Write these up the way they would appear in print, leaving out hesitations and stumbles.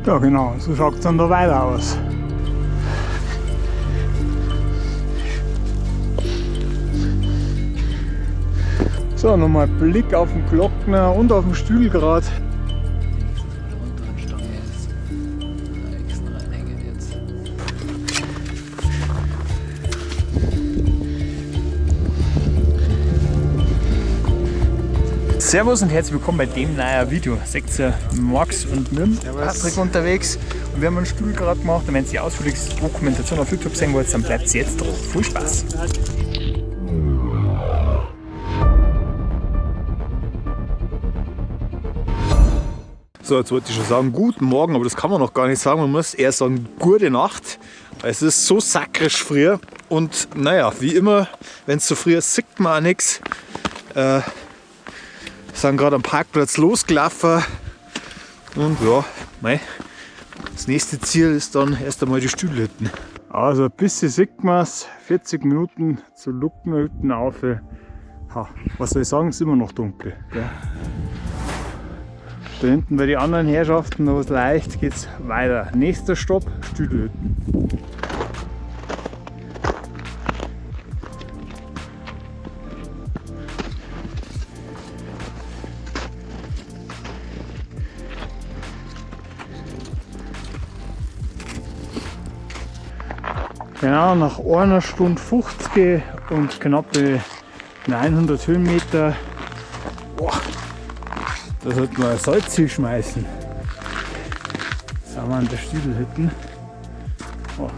Ja genau, so schaut es dann da weiter aus. So, nochmal Blick auf den Glockner und auf den Stühlgrat. Servus und herzlich willkommen bei dem neuen Video. Seht ihr Max und mit Patrick unterwegs und wir haben einen Stühlgrat gemacht. Und wenn ihr die ausführliche Dokumentation auf YouTube sehen wollt, dann bleibt ihr jetzt drauf. Viel Spaß! So, jetzt wollte ich schon sagen, guten Morgen, aber das kann man noch gar nicht sagen. Man muss eher sagen, gute Nacht. Es ist so sakrisch früh und naja, wie immer, wenn es so früh ist, sieht man auch nichts. Sind gerade am Parkplatz losgelaufen und ja, mei, das nächste Ziel ist dann erst einmal die Stühlhütten. Also ein bisschen sieht man es, 40 Minuten zu Luckenhütten auf. Ha, was soll ich sagen, ist immer noch dunkel. Gell? Da hinten bei den anderen Herrschaften noch was leicht, geht es weiter. Nächster Stopp, Stühlhütten. Genau, nach 1 Stunde 50 und knappe 900 Höhenmeter. Boah, da sollte man ein Salz schmeißen. Jetzt sind wir an der Stühlhütten. Oh.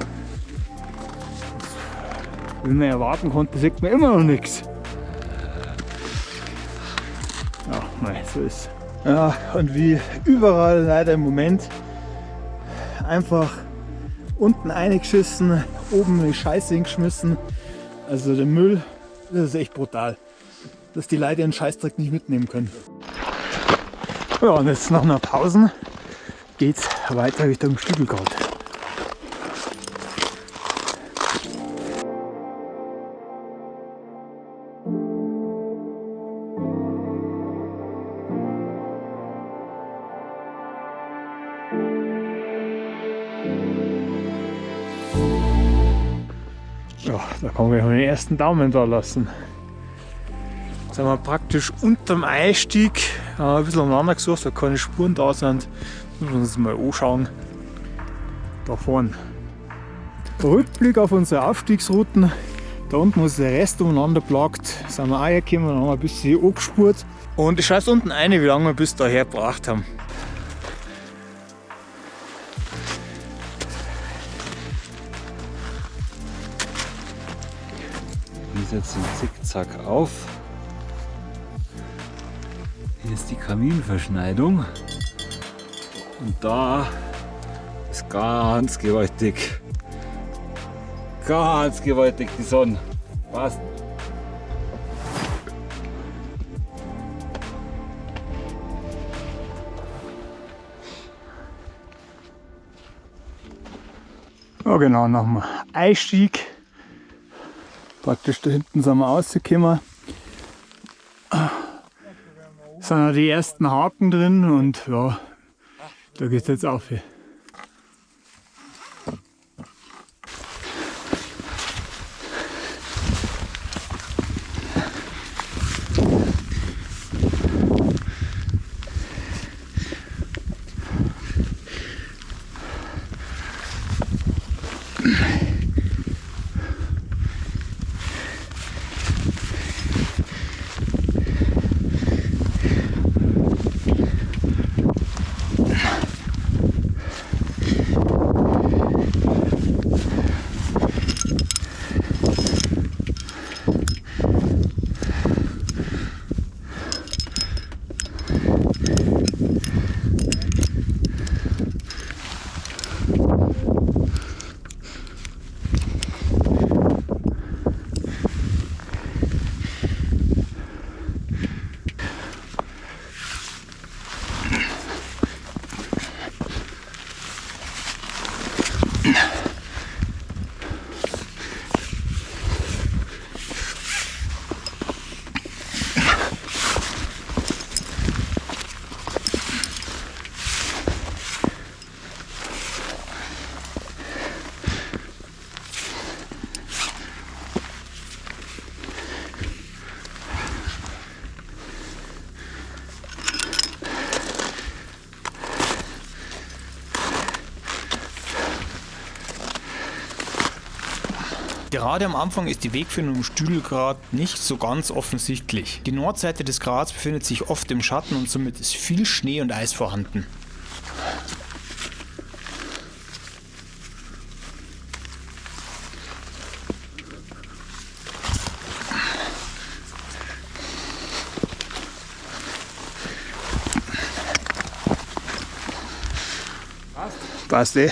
Wie man erwarten konnte, sieht man immer noch nichts. Ja, nein, so ist es. Ja, und wie überall leider im Moment einfach unten eingeschissen, oben die Scheiße hingeschmissen. Also der Müll, das ist echt brutal, dass die Leute ihren Scheißdreck nicht mitnehmen können. Ja, und jetzt nach einer Pause geht's weiter Richtung Stühlgrat. Ja, da kann ich den ersten Daumen da lassen. Jetzt sind wir praktisch unterm Einstieg, ein bisschen umeinander gesucht, weil keine Spuren da sind. Müssen wir uns mal anschauen. Da vorne. Rückblick auf unsere Aufstiegsrouten. Da unten, wo sich der Rest umeinander plagt, sind wir auch hergekommen und haben ein bisschen angespurt. Und ich schaue jetzt unten rein, wie lange wir bis daher gebracht haben. Jetzt den Zickzack auf. Hier ist die Kaminverschneidung und da ist ganz gewaltig die Sonne. Passt. Ja genau, nach dem Einstieg. Praktisch da hinten sind wir rausgekommen. Sind ja die ersten Haken drin und ja, da geht es jetzt auf. Gerade am Anfang ist die Wegfindung im Stüdelgrat nicht so ganz offensichtlich. Die Nordseite des Grats befindet sich oft im Schatten und somit ist viel Schnee und Eis vorhanden. Passt eh.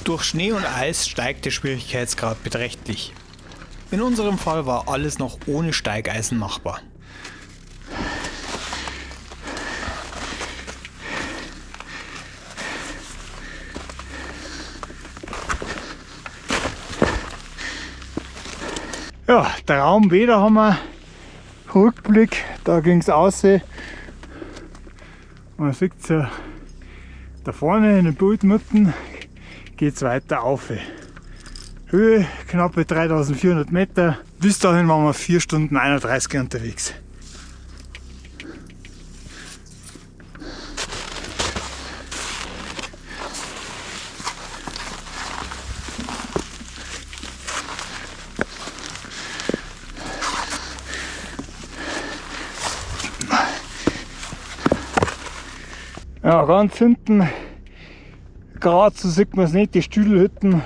Durch Schnee und Eis steigt der Schwierigkeitsgrad beträchtlich. In unserem Fall war alles noch ohne Steigeisen machbar. Ja, Traum B, da haben wir Rückblick, da ging es aus. Man sieht es ja da vorne in den Bildmütten, geht es weiter auf. Höhe knappe 3400 Meter. Bis dahin waren wir 4 Stunden 31 unterwegs. Ja, ganz hinten, gerade so sieht man es nicht, die Stüdelhütten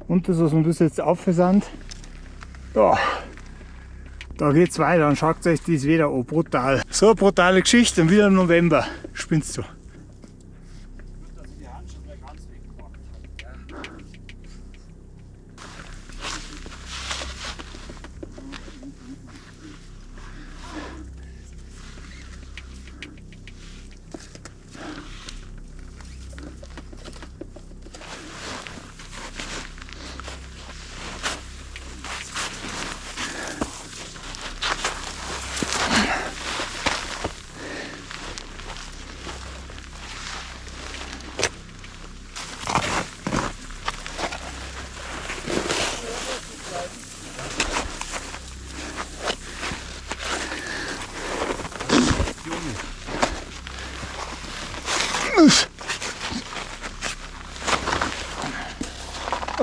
und das, was wir bis jetzt auf sind. Ja, da geht's weiter und schaut euch das wieder an, brutal. So eine brutale Geschichte und wieder im November, spinnst du.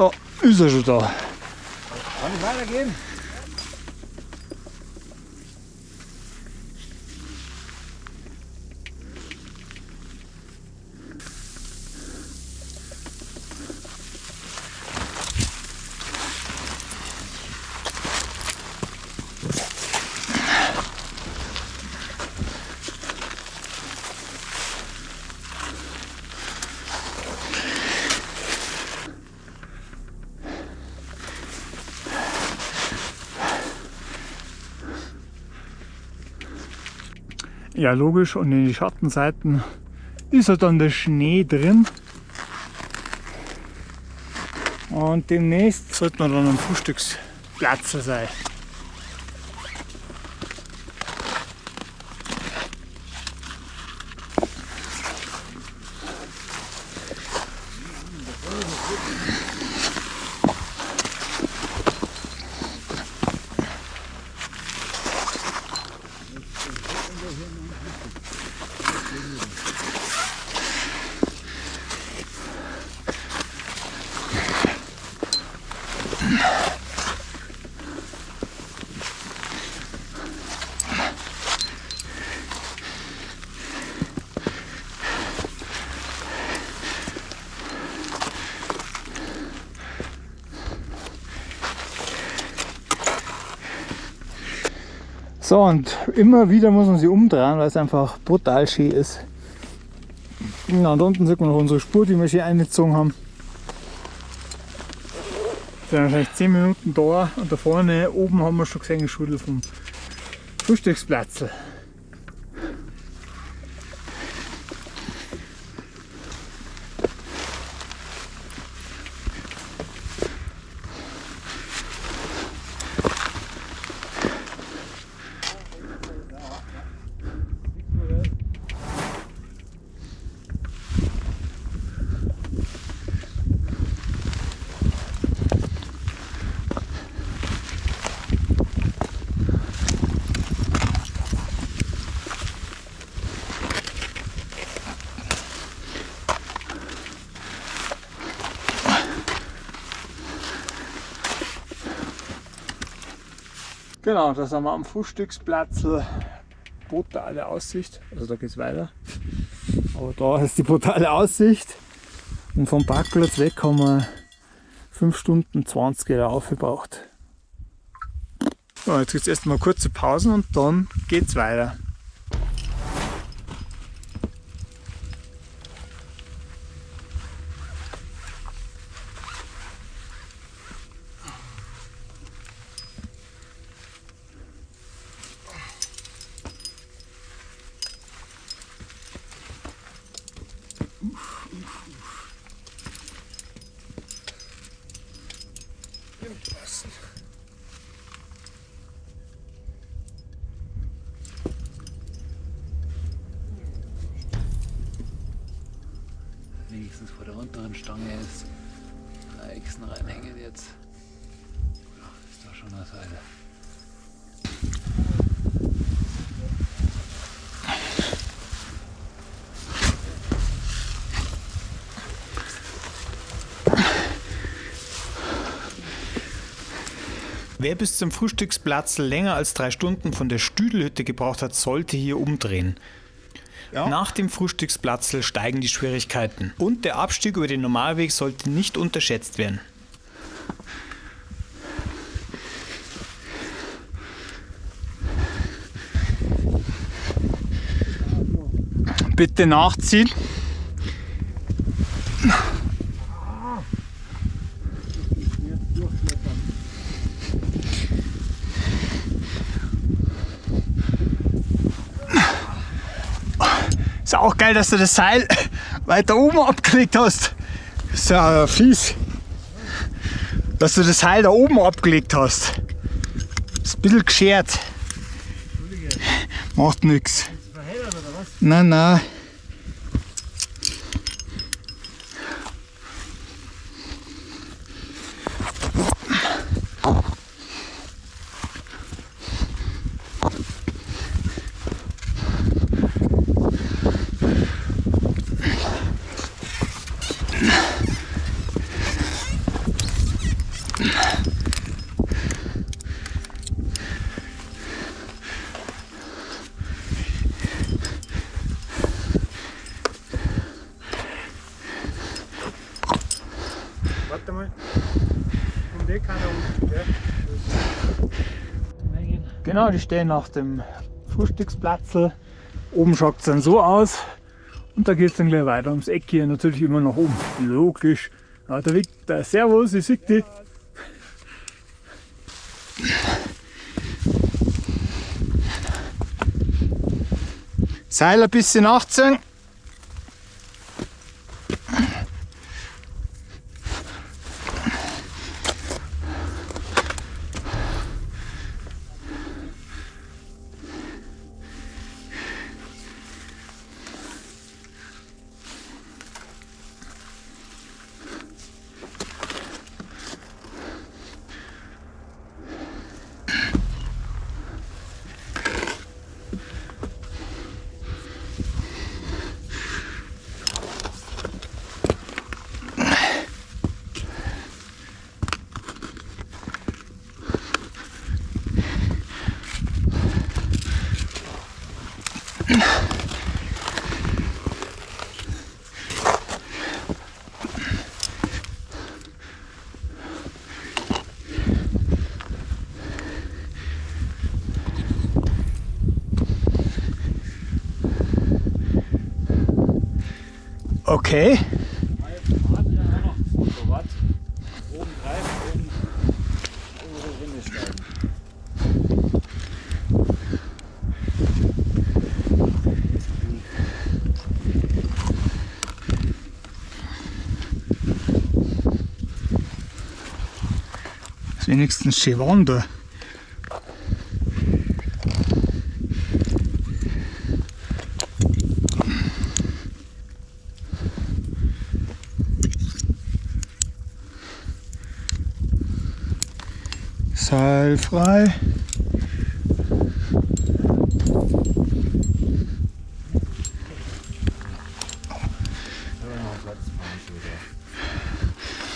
Oh, ist er schon da. Kann ich weitergehen? Ja, logisch, und in die Schattenseiten ist halt dann der Schnee drin. Und demnächst sollte man dann am Frühstücksplatz sein. So, und immer wieder muss man sie umdrehen, weil es einfach brutal schön ist. Ja, und unten sieht man noch unsere Spur, die wir schön eingezogen haben. Wir sind wahrscheinlich 10 Minuten da und da vorne oben haben wir schon gesehen, die Schule vom Frühstücksplatz. Genau, da sind wir am Frühstücksplatz. Brutale Aussicht, also da geht es weiter. Aber da ist die brutale Aussicht. Und vom Parkplatz weg haben wir 5 Stunden 20 aufgebraucht. So, jetzt gibt es erstmal kurze Pausen und dann geht es weiter. Wenigstens vor der unteren Stange ist Echsen reinhängen jetzt. Ja, ist da schon eine Seite. Wer bis zum Frühstücksplatz länger als 3 Stunden von der Stüdelhütte gebraucht hat, sollte hier umdrehen. Ja. Nach dem Frühstücksplatz steigen die Schwierigkeiten und der Abstieg über den Normalweg sollte nicht unterschätzt werden. Bitte nachziehen. Ist auch geil, dass du das Seil weiter oben abgelegt hast. Ist ja fies. Dass du das Seil da oben abgelegt hast. Ist ein bisschen geschert. Macht nichts. Nein, nein. Warte mal. Und der kann da unten, gell? Genau, die stehen nach dem Frühstücksplatz. Oben schaut es dann so aus. Und da geht es dann gleich weiter ums Eck hier, natürlich immer nach oben. Logisch. Ja, der Victor, servus, ich sehe dich. Seil ein bisschen nachziehen. Okay. Oben greifen, oben Rinde steigen. Ist wenigstens schön warm da. Seilfrei.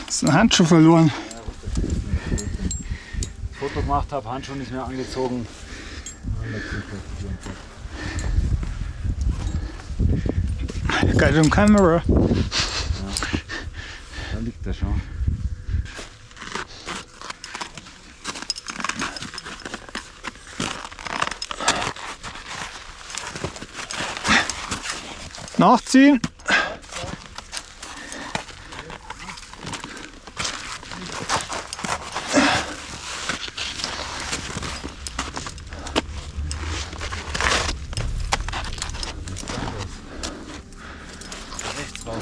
Ist ein Handschuh verloren. Foto gemacht habe, Handschuh nicht mehr angezogen. Got on camera. Da liegt er schon. Nachziehen. Rechts raus.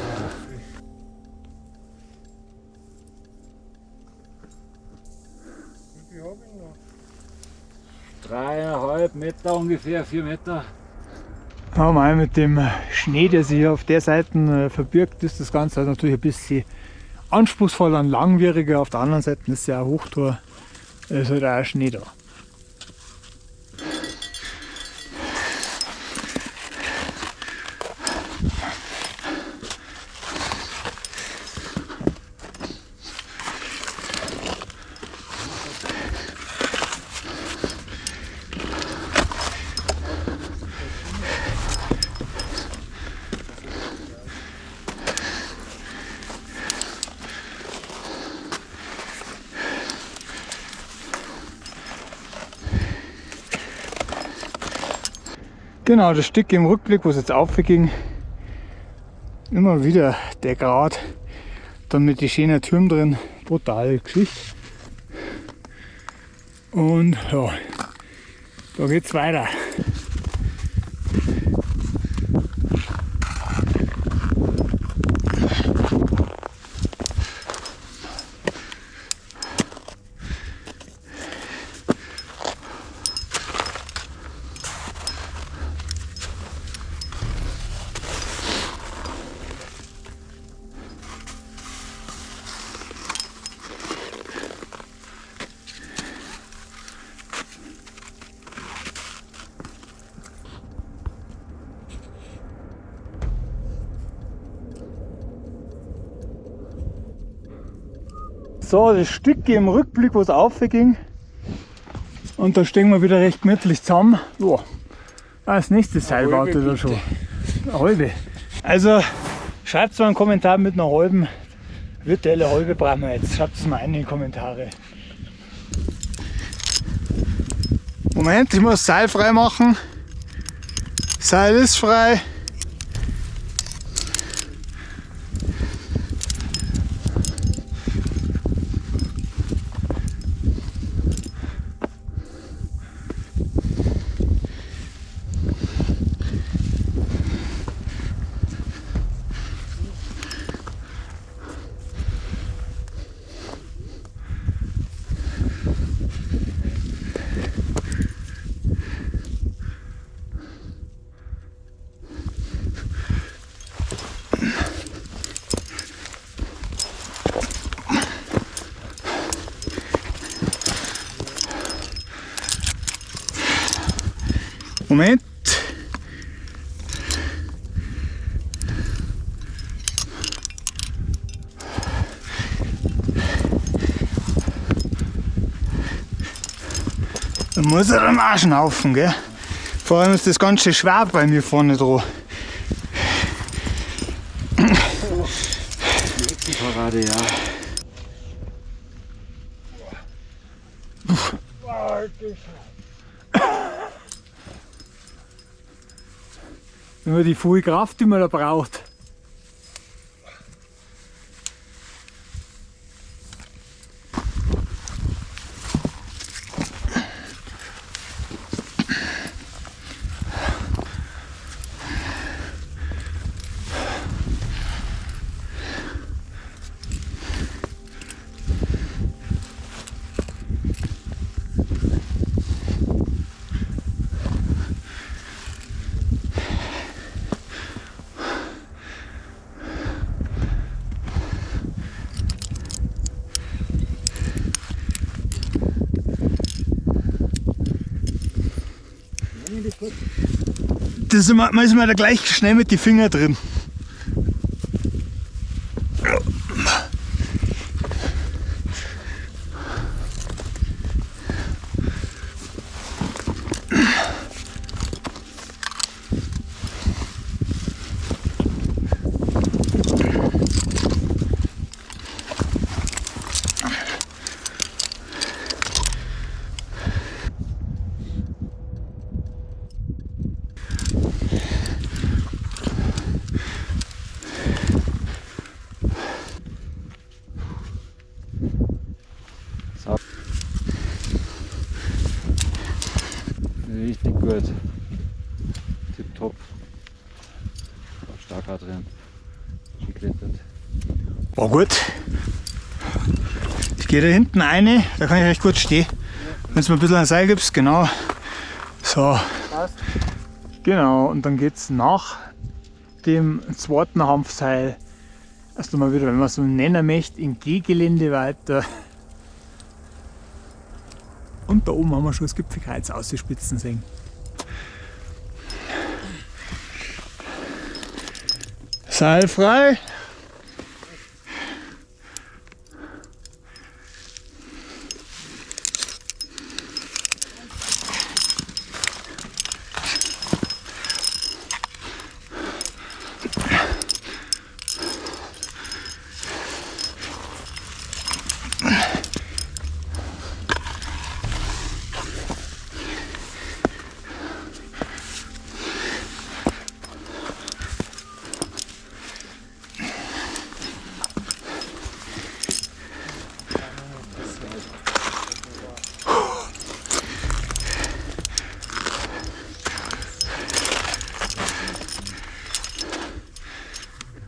3,5 Meter ungefähr, 4 Meter. Ja, mal mit dem Schnee, der sich hier auf der Seite verbirgt, ist das Ganze halt natürlich ein bisschen anspruchsvoller und langwieriger. Auf der anderen Seite ist ja auch Hochtor, ist halt auch Schnee da. Genau, das Stück im Rückblick, wo es jetzt aufging, immer wieder der Grat, dann mit den schönen Türmen drin, brutale Geschichte. Und ja, da geht's weiter. So, das Stück im Rückblick, wo es aufging. Und da stehen wir wieder recht gemütlich zusammen. Ja, als nächstes Seil wartet da schon. Eine halbe. Also schreibt mal einen Kommentar mit einer halben. Virtuelle halbe brauchen wir jetzt. Schreibt es mal in die Kommentare. Moment, ich muss Seil frei machen. Seil ist frei. Moment. Da muss er dann auch schnaufen, gell? Vor allem ist das ganz schön schwer bei mir vorne dran. Parade, ja. Nur die volle Kraft, die man da braucht. Man ist mal da gleich schnell mit den Fingern drin. Richtig gut. Tipptopp. Stark auch drin. Geklettert. War gut. Ich gehe da hinten rein, da kann ich recht gut stehen. Wenn du mir ein bisschen ein Seil gibst, genau. So. Genau, und dann geht es nach dem zweiten Hanfseil erst einmal wieder, wenn man so nennen möchte, in Gehgelände weiter. Und da oben haben wir schon das Gipfelkreuz ausspitzen sehen. Seil frei.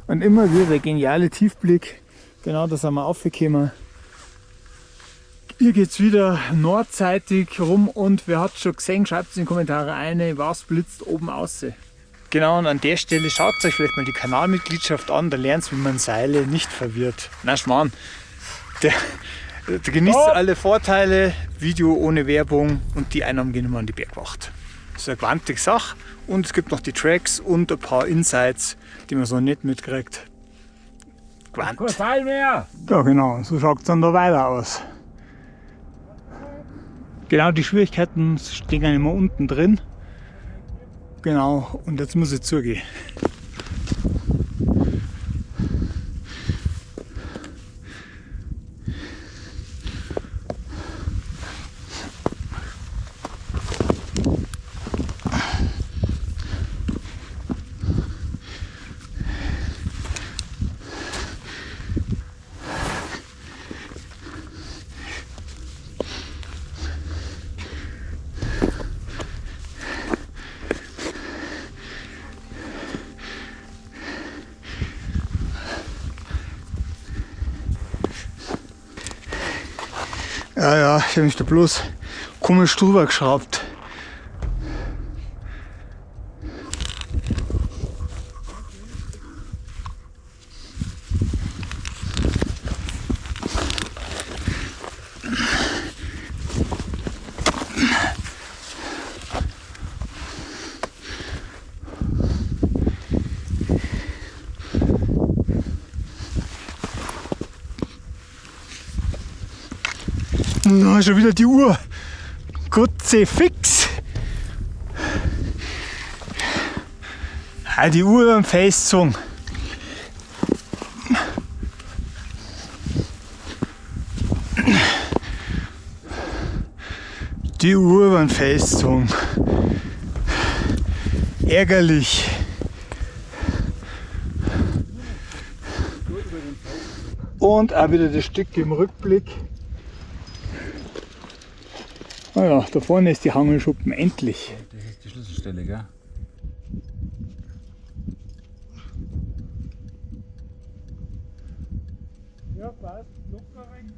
Und immer wieder der geniale Tiefblick. Genau, da sind wir aufgekommen. Hier geht es wieder nordseitig rum und wer hat schon gesehen, schreibt es in die Kommentare ein, was blitzt oben aus. Genau, und an der Stelle schaut euch vielleicht mal die Kanalmitgliedschaft an, da lernt ihr, wie man Seile nicht verwirrt. Na Schmarrn, der genießt alle Vorteile, Video ohne Werbung und die Einnahmen gehen immer an die Bergwacht. Das ist eine gewandte Sache und es gibt noch die Tracks und ein paar Insights, die man so nicht mitkriegt. Gewandt. Kein Seil mehr! Ja genau, so schaut es dann da weiter aus. Genau, die Schwierigkeiten stehen immer unten drin. Genau, und jetzt muss ich zugehen. Ja, ich habe mich da bloß komisch drüber geschraubt. Na, schon wieder die Uhr. Gotze fix. Die Uhr am Festzogen. Die Uhr beim Festzogen. Ärgerlich. Und auch wieder das Stück im Rückblick. Ah ja, da vorne ist die Hangelschuppen, endlich. Das ist die Schlüsselstelle, gell? Ja, passt. Locker rein.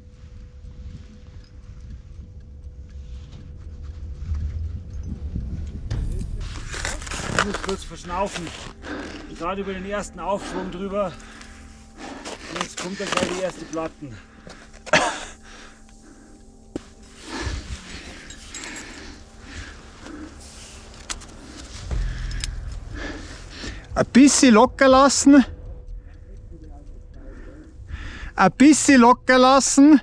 Ich muss kurz verschnaufen. Ich gerade über den ersten Aufschwung drüber. Und jetzt kommt dann gleich die erste Platten. Ein bisschen locker lassen. Ein bisschen locker lassen.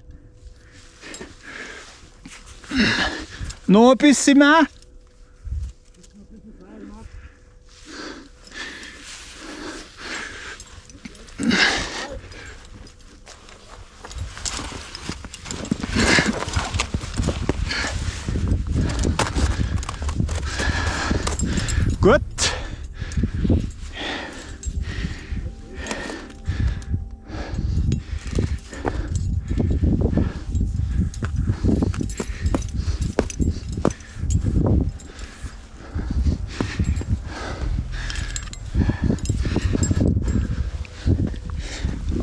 Noch ein bisschen mehr. Gut.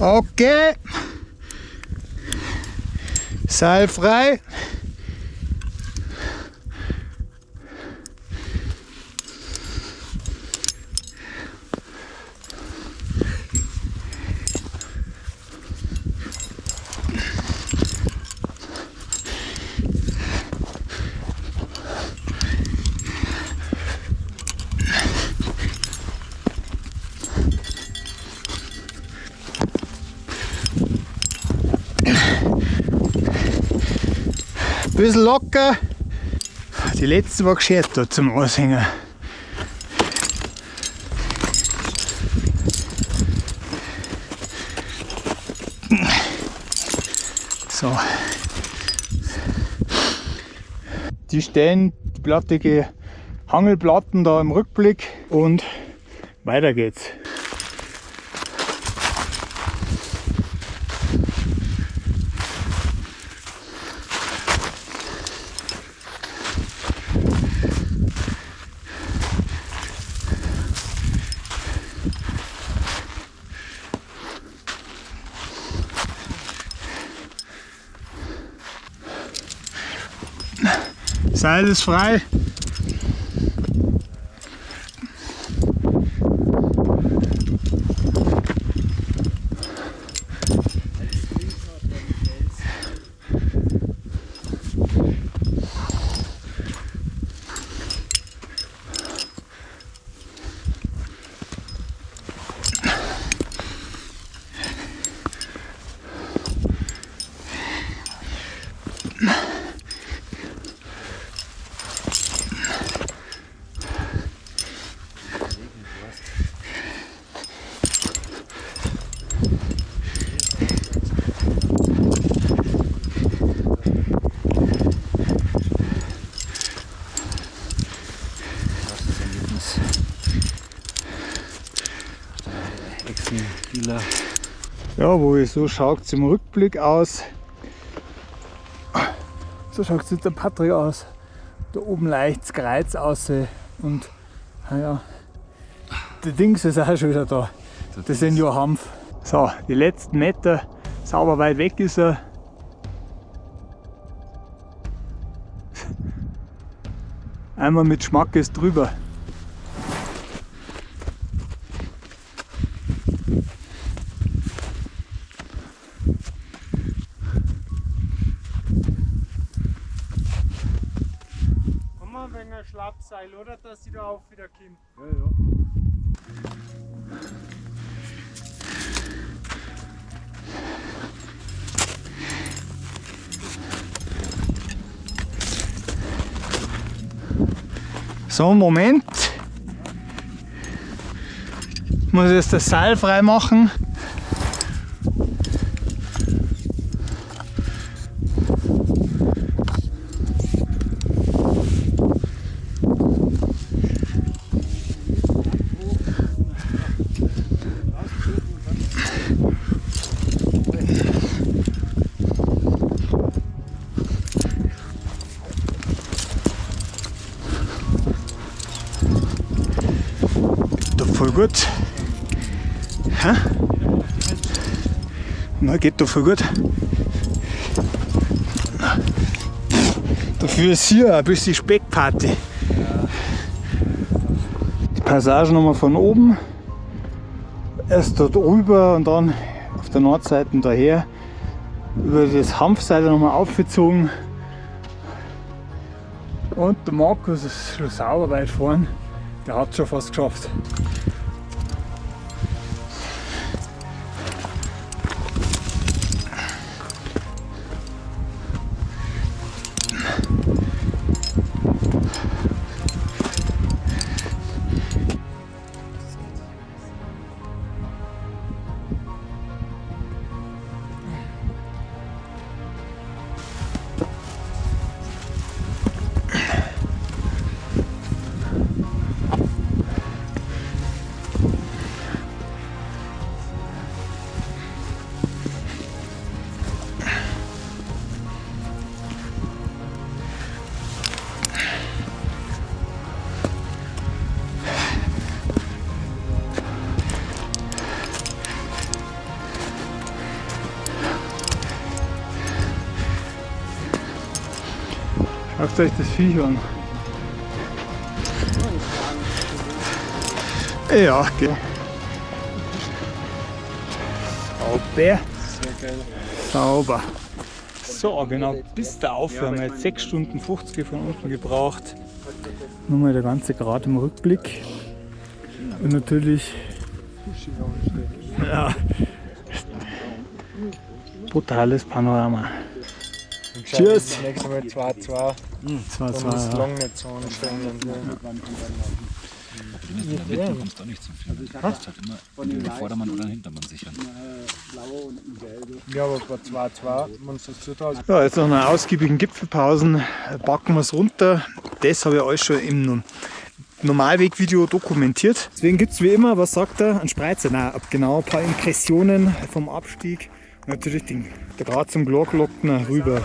Okay. Seil frei. Bisschen locker. Die letzte war geschert da zum Aushängen. So. Die stehen, die plattige Hangelplatten da im Rückblick und weiter geht's. Seil ist frei. Ja, wo ich so schaut es im Rückblick aus. So schaut es jetzt der Patrick aus. Da oben leicht das Kreuz aus und ja, der Dings ist auch schon wieder da. Das sind ja Hanf. So, die letzten Meter, sauber weit weg ist er. Einmal mit Schmackes drüber. Ein Schlappseil, oder? Dass sie da auch wieder kommt. Ja, ja. So, Moment. Ich muss jetzt das Seil frei machen. Voll gut. Hä? Na, geht doch voll gut. Dafür ist hier ein bisschen Speckparty. Die Passage nochmal von oben. Erst dort rüber und dann auf der Nordseite daher. Über das Hanfseil nochmal aufgezogen. Und der Markus ist schon sauber weit vorn. Der hat es schon fast geschafft. Schaut euch das Viech an. Ja, genau. Sauber. Sauber. So, genau, bis da auf. Wir haben jetzt 6 Stunden 50 von unten gebraucht. Nur mal der ganze Grat im Rückblick. Und natürlich, ja, brutales Panorama. Cheers! Nächstes Mal 2-2. 2-2, ja. Lang nicht so anstrengend. In der Mitte kommst du auch nicht zum Filmen. Du musst halt immer entweder den Vordermann oder den Hintermann sichern. Ja, aber bei 2-2 muss das zu Hause. Ja, jetzt nach einer ausgiebigen Gipfelpausen packen wir es runter. Das habe ich alles schon im Normalweg-Video dokumentiert. Deswegen gibt es wie immer, was sagt er? Ein Spreizer. Nein, genau, ein paar Impressionen vom Abstieg. Und natürlich der Grat zum Glorglockner rüber.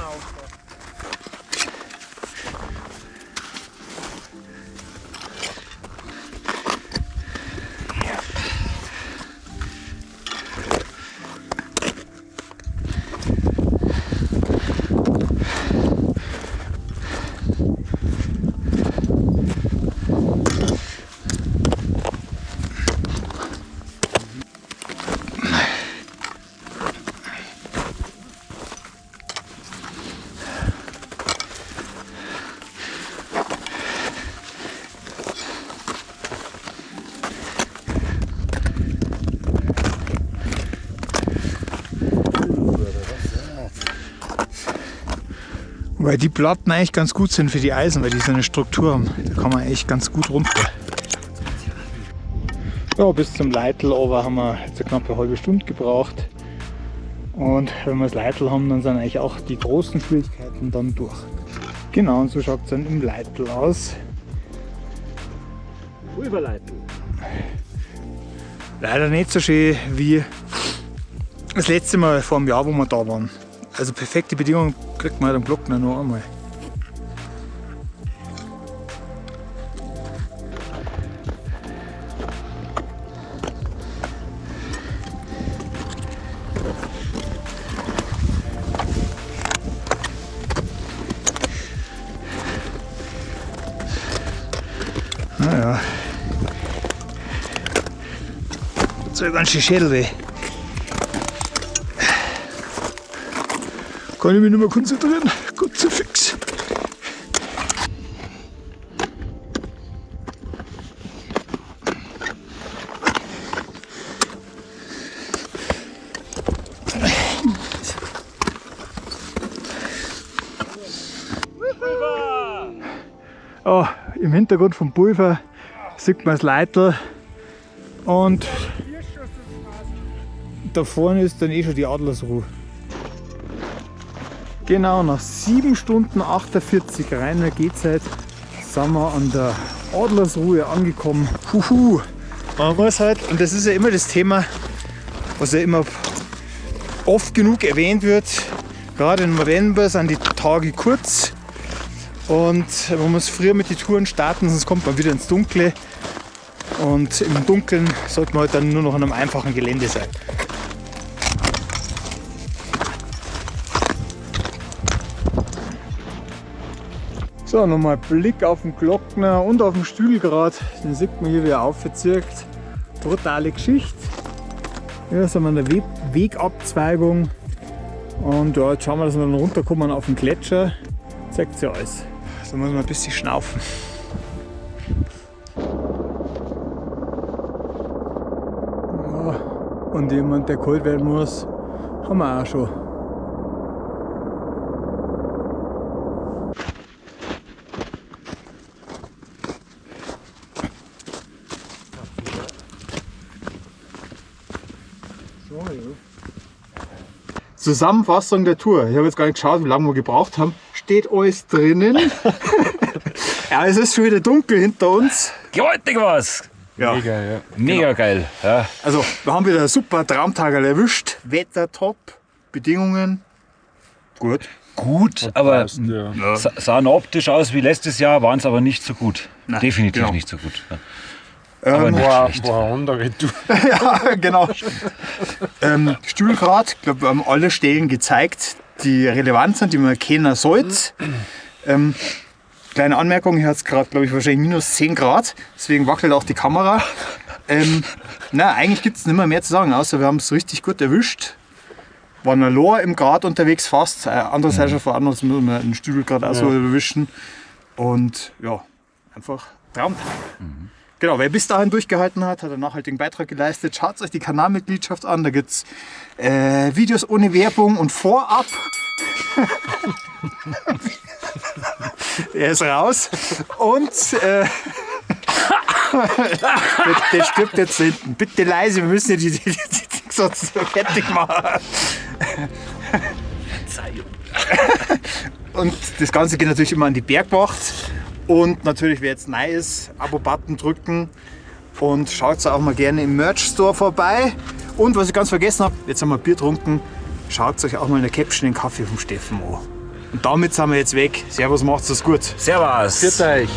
Weil die Platten eigentlich ganz gut sind für die Eisen, weil die so eine Struktur haben. Da kann man eigentlich ganz gut runter. Ja, bis zum Leitl aber haben wir jetzt eine knappe halbe Stunde gebraucht. Und wenn wir das Leitl haben, dann sind eigentlich auch die großen Schwierigkeiten dann durch. Genau, und so schaut es dann im Leitl aus. Pulverleiten. Leider nicht so schön wie das letzte Mal vor einem Jahr, wo wir da waren. Also perfekte Bedingungen kriegt man halt am Glockner noch einmal. Naja. Jetzt hat ganz schön Schädel weh. Kann ich mich nicht mehr konzentrieren. Gut zu fix. Oh, im Hintergrund vom Pulver sieht man das Leitl und da vorne ist dann eh schon die Adlersruhe. Genau, nach 7 Stunden 48 reiner Gehzeit sind wir an der Adlersruhe angekommen. Huhu. Man muss halt, und das ist ja immer das Thema, was ja immer oft genug erwähnt wird, gerade im November sind die Tage kurz und man muss früher mit den Touren starten, sonst kommt man wieder ins Dunkle und im Dunkeln sollte man halt dann nur noch an einem einfachen Gelände sein. So, nochmal Blick auf den Glockner und auf den Stühlgrat. Den sieht man hier, wie er aufverzirkt. Brutale Geschichte. Hier sind wir an der Wegabzweigung. Und ja, jetzt schauen wir, dass wir dann runterkommen auf den Gletscher. Zeigt sich alles. Da muss man ein bisschen schnaufen. Ja, und jemand, der kalt werden muss, haben wir auch schon. Zusammenfassung der Tour. Ich habe jetzt gar nicht geschaut, wie lange wir gebraucht haben. Steht alles drinnen. Ja, es ist schon wieder dunkel hinter uns. Gewaltig was! Ja. Mega, ja. Mega geil. Ja. Also, wir haben wieder einen super Traumtag erwischt. Wetter top, Bedingungen gut. Gut, aber Draußen, ja. sahen optisch aus wie letztes Jahr, waren es aber nicht so gut. Nein, Definitiv genau. nicht so gut. Ja. Aber nicht War schlecht. eine andere Tour. Ja, genau. Stühlgrad, ich glaube, wir haben alle Stellen gezeigt, die relevant sind, die man kennen sollte. Kleine Anmerkung, hier hat es gerade, glaube ich, wahrscheinlich minus 10 Grad. Deswegen wackelt auch die Kamera. Eigentlich gibt es nicht mehr zu sagen, außer wir haben es richtig gut erwischt. Waren allein im Grat unterwegs fast. Andererseits schon vor uns müssen wir den Stübel gerade auch so erwischen. Und ja, einfach Traumtag. Genau, wer bis dahin durchgehalten hat, hat einen nachhaltigen Beitrag geleistet. Schaut euch die Kanalmitgliedschaft an, da gibt es Videos ohne Werbung und vorab. Er ist raus und der stirbt jetzt hinten. Bitte leise, wir müssen ja die sonst fertig machen. Und das Ganze geht natürlich immer an die Bergwacht. Und natürlich, wer jetzt neu ist, Abo-Button drücken und schaut auch mal gerne im Merch-Store vorbei. Und was ich ganz vergessen habe, jetzt haben wir Bier getrunken, schaut euch auch mal in der Caption den Kaffee vom Steffen an. Und damit sind wir jetzt weg. Servus, macht's es gut. Servus. Viert euch.